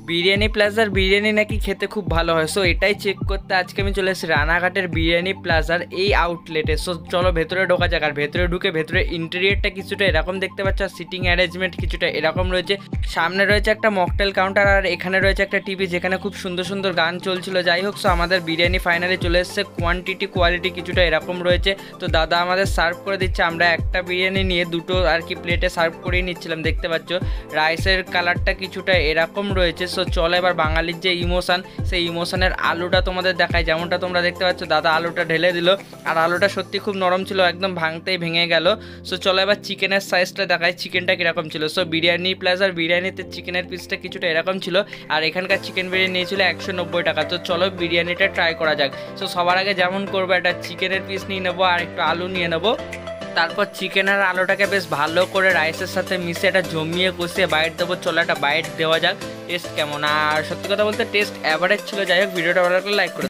বিরিয়ানি প্লাজার বিরিয়ানি নাকি খেতে খুব ভালো হয়। সো এটাই চেক করতে আজকে আমি চলে এসেছি রানাঘাটের বিরিয়ানি প্লাজার এই আউটলেটে। সো চলো ভেতরে ঢোকা যাক। আর ভেতরে ঢুকে ভেতরে ইন্টেরিয়রটা কিছুটা এরকম দেখতে পাচ্ছ, আর সিটিং অ্যারেঞ্জমেন্ট কিছুটা এরকম রয়েছে। সামনে রয়েছে একটা মকটেল কাউন্টার, আর এখানে রয়েছে একটা টিভি যেখানে খুব সুন্দর সুন্দর গান চলছিল। যাই হোক, সো আমাদের বিরিয়ানি ফাইনালি চলে এসেছে। কোয়ান্টিটি কোয়ালিটি কিছুটা এরকম রয়েছে। তো দাদা আমাদের সার্ভ করে দিচ্ছে। আমরা একটা বিরিয়ানি নিয়ে দুটো আর কি প্লেটে সার্ভ করেই নিচ্ছিলাম। দেখতে পাচ্ছ রাইসের কালারটা কিছুটা এরকম রয়েছে। সো চলো এবার বাঙালির যে ইমোশন, সেই ইমোশনের আলুটা তোমাদের দেখায়। যেমনটা তোমরা দেখতে পাচ্ছ দাদা আলুটা ঢেলে দিল, আর আলুটা সত্যি খুব নরম ছিল, একদম ভাঙতেই ভেঙে গেল। সো চলো এবার চিকেনের সাইজটা দেখায়, চিকেনটা কীরকম ছিল। সো বিরিয়ানি প্লাজার বিরিয়ানিতে চিকেনের পিসটা কিছুটা এরকম ছিল, আর এখানকার চিকেন বিরিয়ানি নিয়েছিল 190 টাকা। তো চলো বিরিয়ানিটা ট্রাই করা যাক। সো সবার আগে যেমন করবো একটা চিকেনের পিস নিয়ে নেবো আর একটু আলু নিয়ে নেবো। তারপর চিকেন আর আলুটাকে বেশ ভালো করে রাইসের সাথে মিশিয়ে এটা জমিয়ে কষিয়ে বাইট দেবো। চলো একটা বাইট দেওয়া যাক, টেস্ট কেমন। আর সত্যি কথা বলতে টেস্ট অ্যাভারেজ ছিল। যাই হোক, ভিডিওটা ভালো লাগলে লাইক করে